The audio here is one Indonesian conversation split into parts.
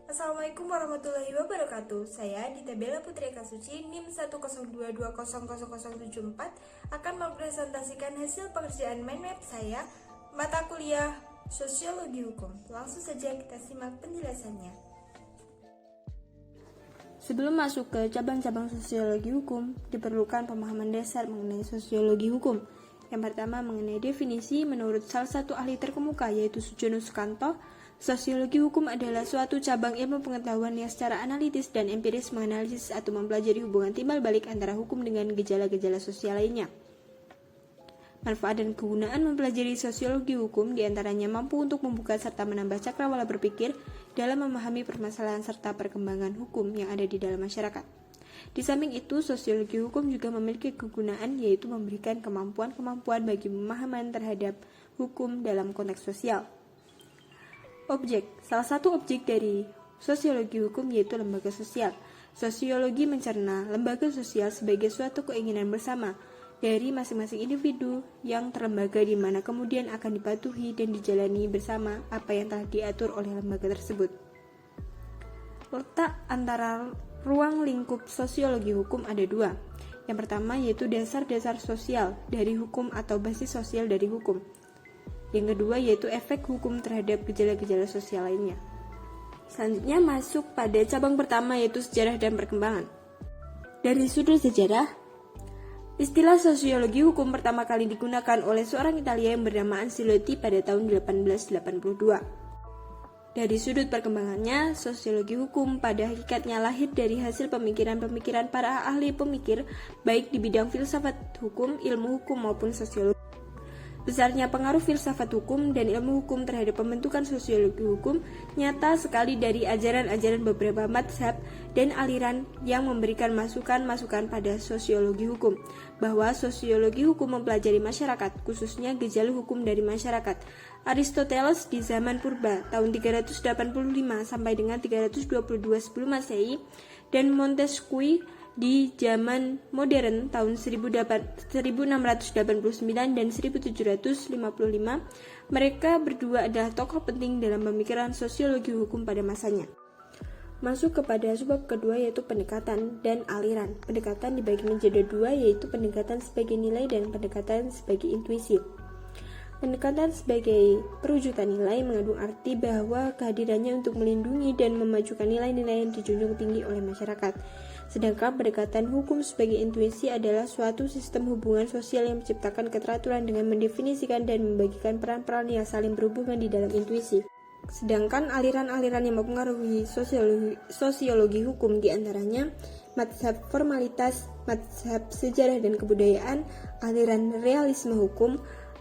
Assalamualaikum warahmatullahi wabarakatuh. Saya Dita Bella Putri Eka Suci, NIM 102200074 akan mempresentasikan hasil pekerjaan mind map saya mata kuliah Sosiologi Hukum. Langsung saja kita simak penjelasannya. Sebelum masuk ke cabang-cabang sosiologi hukum, diperlukan pemahaman dasar mengenai sosiologi hukum. Yang pertama mengenai definisi menurut salah satu ahli terkemuka yaitu Sujono Sukanto. Sosiologi hukum adalah suatu cabang ilmu pengetahuan yang secara analitis dan empiris menganalisis atau mempelajari hubungan timbal balik antara hukum dengan gejala-gejala sosial lainnya. Manfaat dan kegunaan mempelajari sosiologi hukum diantaranya mampu untuk membuka serta menambah cakrawala berpikir dalam memahami permasalahan serta perkembangan hukum yang ada di dalam masyarakat. Di samping itu, sosiologi hukum juga memiliki kegunaan yaitu memberikan kemampuan-kemampuan bagi pemahaman terhadap hukum dalam konteks sosial. Objek. Salah satu objek dari sosiologi hukum yaitu lembaga sosial. Sosiologi mencerna lembaga sosial sebagai suatu keinginan bersama dari masing-masing individu yang terlembaga di mana kemudian akan dipatuhi dan dijalani bersama apa yang telah diatur oleh lembaga tersebut. Letak antara ruang lingkup sosiologi hukum ada dua. Yang pertama yaitu dasar-dasar sosial dari hukum atau basis sosial dari hukum. Yang kedua yaitu efek hukum terhadap gejala-gejala sosial lainnya. Selanjutnya masuk pada cabang pertama yaitu sejarah dan perkembangan. Dari sudut sejarah, istilah sosiologi hukum pertama kali digunakan oleh seorang Italia yang bernama Ancelotti pada tahun 1882. Dari sudut perkembangannya, sosiologi hukum pada hakikatnya lahir dari hasil pemikiran-pemikiran para ahli pemikir baik di bidang filsafat hukum, ilmu hukum maupun sosiologi. Besarnya pengaruh filsafat hukum dan ilmu hukum terhadap pembentukan sosiologi hukum nyata sekali dari ajaran-ajaran beberapa mazhab dan aliran yang memberikan masukan-masukan pada sosiologi hukum, bahwa sosiologi hukum mempelajari masyarakat, khususnya gejala hukum dari masyarakat. Aristoteles di zaman purba tahun 385 sampai dengan 322 sebelum Masehi dan Montesquieu di zaman modern tahun 1689 dan 1755, mereka berdua adalah tokoh penting dalam pemikiran sosiologi hukum pada masanya. Masuk kepada subbab kedua yaitu pendekatan dan aliran. Pendekatan dibagi menjadi dua yaitu pendekatan sebagai nilai dan pendekatan sebagai intuisi. Pendekatan sebagai perwujudan nilai mengandung arti bahwa kehadirannya untuk melindungi dan memajukan nilai-nilai yang dijunjung tinggi oleh masyarakat. Sedangkan pendekatan hukum sebagai intuisi adalah suatu sistem hubungan sosial yang menciptakan keteraturan dengan mendefinisikan dan membagikan peran-peran yang saling berhubungan di dalam intuisi. Sedangkan aliran-aliran yang mempengaruhi sosiologi hukum diantaranya mazhab formalitas, mazhab sejarah dan kebudayaan, aliran realisme hukum,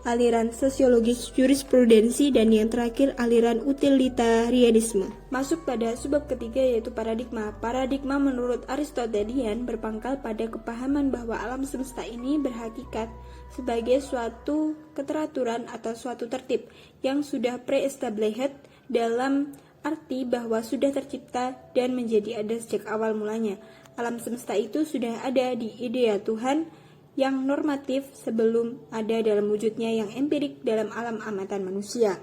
aliran sosiologis jurisprudensi, dan yang terakhir aliran utilitarianisme. Masuk pada subbab ketiga yaitu paradigma. Paradigma menurut Aristotelian berpangkal pada kepahaman bahwa alam semesta ini berhakikat sebagai suatu keteraturan atau suatu tertib yang sudah pre-established dalam arti bahwa sudah tercipta dan menjadi ada sejak awal mulanya. Alam semesta itu sudah ada di idea Tuhan yang normatif sebelum ada dalam wujudnya yang empirik dalam alam amatan manusia.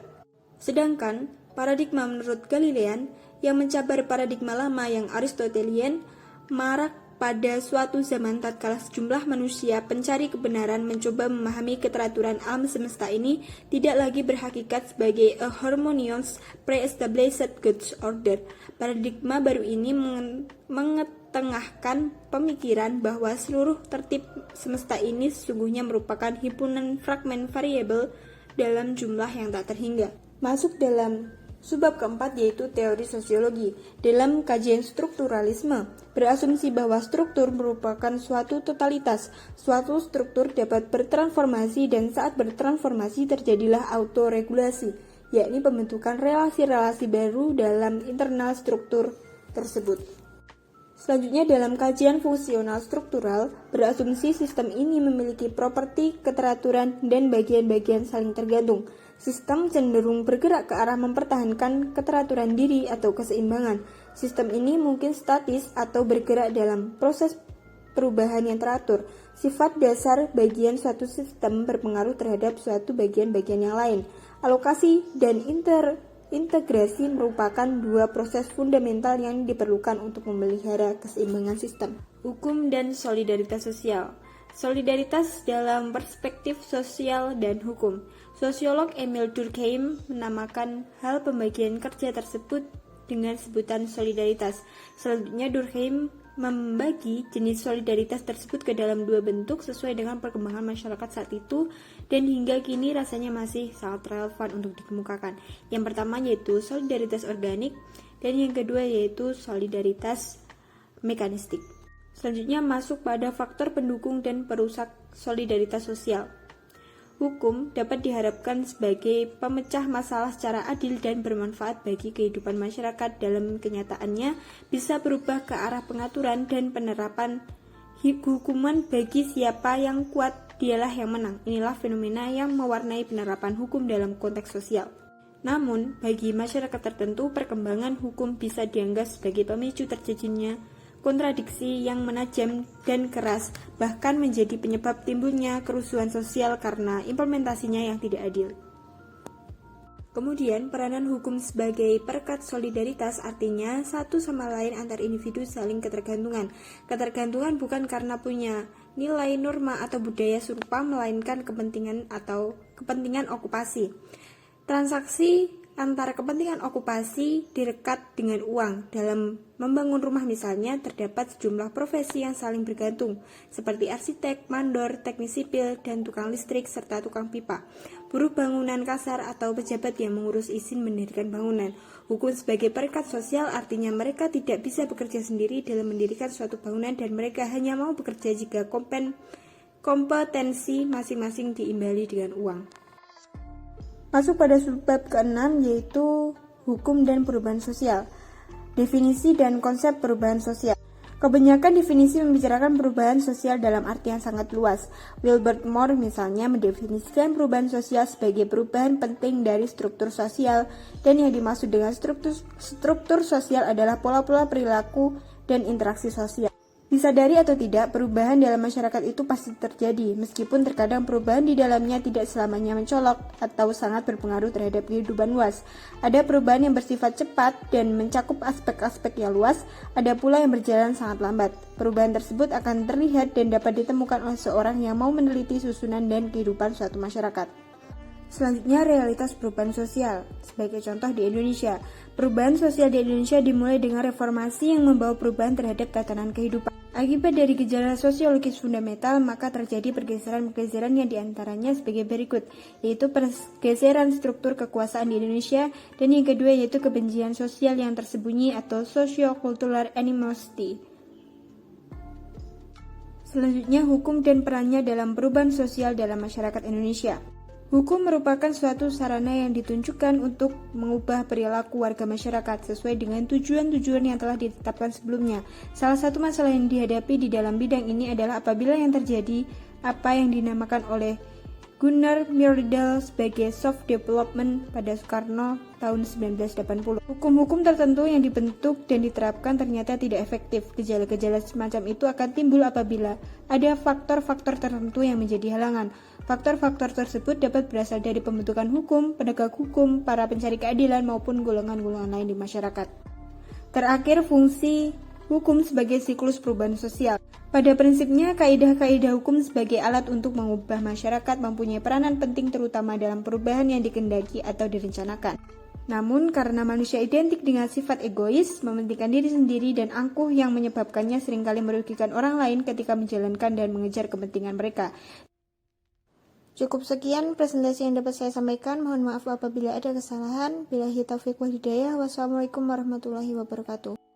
Sedangkan paradigma menurut Galilean yang mencabar paradigma lama yang Aristotelian marak pada suatu zaman tatkala sejumlah manusia pencari kebenaran mencoba memahami keteraturan alam semesta ini tidak lagi berhakikat sebagai a harmonious pre-established good order. Paradigma baru ini mengetengahkan pemikiran bahwa seluruh tertib semesta ini sesungguhnya merupakan himpunan fragmen variabel dalam jumlah yang tak terhingga. Masuk dalam subbab keempat yaitu teori sosiologi. Dalam kajian strukturalisme, berasumsi bahwa struktur merupakan suatu totalitas. Suatu struktur dapat bertransformasi dan saat bertransformasi terjadilah autoregulasi, yakni pembentukan relasi-relasi baru dalam internal struktur tersebut. Selanjutnya dalam kajian fungsional struktural, berasumsi sistem ini memiliki properti, keteraturan, dan bagian-bagian saling tergantung. Sistem cenderung bergerak ke arah mempertahankan keteraturan diri atau keseimbangan. Sistem ini mungkin statis atau bergerak dalam proses perubahan yang teratur. Sifat dasar bagian suatu sistem berpengaruh terhadap suatu bagian-bagian yang lain. Alokasi dan Integrasi merupakan dua proses fundamental yang diperlukan untuk memelihara keseimbangan sistem hukum dan solidaritas sosial. Solidaritas dalam perspektif sosial dan hukum. Sosiolog Emil Durkheim menamakan hal pembagian kerja tersebut dengan sebutan solidaritas. Selanjutnya Durkheim membagi jenis solidaritas tersebut ke dalam dua bentuk sesuai dengan perkembangan masyarakat saat itu dan hingga kini rasanya masih sangat relevan untuk dikemukakan. Yang pertama yaitu solidaritas organik dan yang kedua yaitu solidaritas mekanistik. Selanjutnya masuk pada faktor pendukung dan perusak solidaritas sosial. Hukum dapat diharapkan sebagai pemecah masalah secara adil dan bermanfaat bagi kehidupan masyarakat. Dalam kenyataannya bisa berubah ke arah pengaturan dan penerapan hukuman bagi siapa yang kuat, dialah yang menang. Inilah fenomena yang mewarnai penerapan hukum dalam konteks sosial. Namun, bagi masyarakat tertentu, perkembangan hukum bisa dianggap sebagai pemicu terjadinya kontradiksi yang menajam dan keras, bahkan menjadi penyebab timbulnya kerusuhan sosial karena implementasinya yang tidak adil. Kemudian, peranan hukum sebagai perekat solidaritas artinya satu sama lain antar individu saling ketergantungan. Ketergantungan bukan karena punya nilai norma atau budaya serupa, melainkan kepentingan okupasi. Transaksi antara kepentingan okupasi direkat dengan uang. Dalam membangun rumah misalnya, terdapat sejumlah profesi yang saling bergantung, seperti arsitek, mandor, teknik sipil, dan tukang listrik, serta tukang pipa. Buruh bangunan kasar atau pejabat yang mengurus izin mendirikan bangunan. Hukum sebagai perekat sosial artinya mereka tidak bisa bekerja sendiri dalam mendirikan suatu bangunan dan mereka hanya mau bekerja jika kompetensi masing-masing diimbali dengan uang. Masuk pada subbab ke-6 yaitu hukum dan perubahan sosial. Definisi dan konsep perubahan sosial. Kebanyakan definisi membicarakan perubahan sosial dalam artian sangat luas. Wilbert Moore misalnya mendefinisikan perubahan sosial sebagai perubahan penting dari struktur sosial, dan yang dimaksud dengan struktur sosial adalah pola-pola perilaku dan interaksi sosial. Disadari atau tidak, perubahan dalam masyarakat itu pasti terjadi, meskipun terkadang perubahan di dalamnya tidak selamanya mencolok atau sangat berpengaruh terhadap kehidupan luas. Ada perubahan yang bersifat cepat dan mencakup aspek-aspek yang luas, ada pula yang berjalan sangat lambat. Perubahan tersebut akan terlihat dan dapat ditemukan oleh seorang yang mau meneliti susunan dan kehidupan suatu masyarakat. Selanjutnya, realitas perubahan sosial. Sebagai contoh di Indonesia, perubahan sosial di Indonesia dimulai dengan reformasi yang membawa perubahan terhadap tatanan kehidupan. Akibat dari gejala sosiologis fundamental, maka terjadi pergeseran-pergeseran yang diantaranya sebagai berikut, yaitu pergeseran struktur kekuasaan di Indonesia, dan yang kedua yaitu kebencian sosial yang tersembunyi atau socio-cultural animosity. Selanjutnya, hukum dan perannya dalam perubahan sosial dalam masyarakat Indonesia. Hukum merupakan suatu sarana yang ditunjukkan untuk mengubah perilaku warga masyarakat sesuai dengan tujuan-tujuan yang telah ditetapkan sebelumnya. Salah satu masalah yang dihadapi di dalam bidang ini adalah apabila yang terjadi apa yang dinamakan oleh Gunnar Myrdal sebagai soft development pada Soekarno tahun 1980. Hukum-hukum tertentu yang dibentuk dan diterapkan ternyata tidak efektif. Gejala-gejala semacam itu akan timbul apabila ada faktor-faktor tertentu yang menjadi halangan. Faktor-faktor tersebut dapat berasal dari pembentukan hukum, penegak hukum, para pencari keadilan, maupun golongan-golongan lain di masyarakat. Terakhir, fungsi hukum sebagai siklus perubahan sosial. Pada prinsipnya, kaidah-kaidah hukum sebagai alat untuk mengubah masyarakat mempunyai peranan penting terutama dalam perubahan yang dikehendaki atau direncanakan. Namun, karena manusia identik dengan sifat egois, mementingkan diri sendiri dan angkuh yang menyebabkannya seringkali merugikan orang lain ketika menjalankan dan mengejar kepentingan mereka. Cukup sekian presentasi yang dapat saya sampaikan. Mohon maaf apabila ada kesalahan. Billahi taufiq wal hidayah. Wassalamualaikum warahmatullahi wabarakatuh.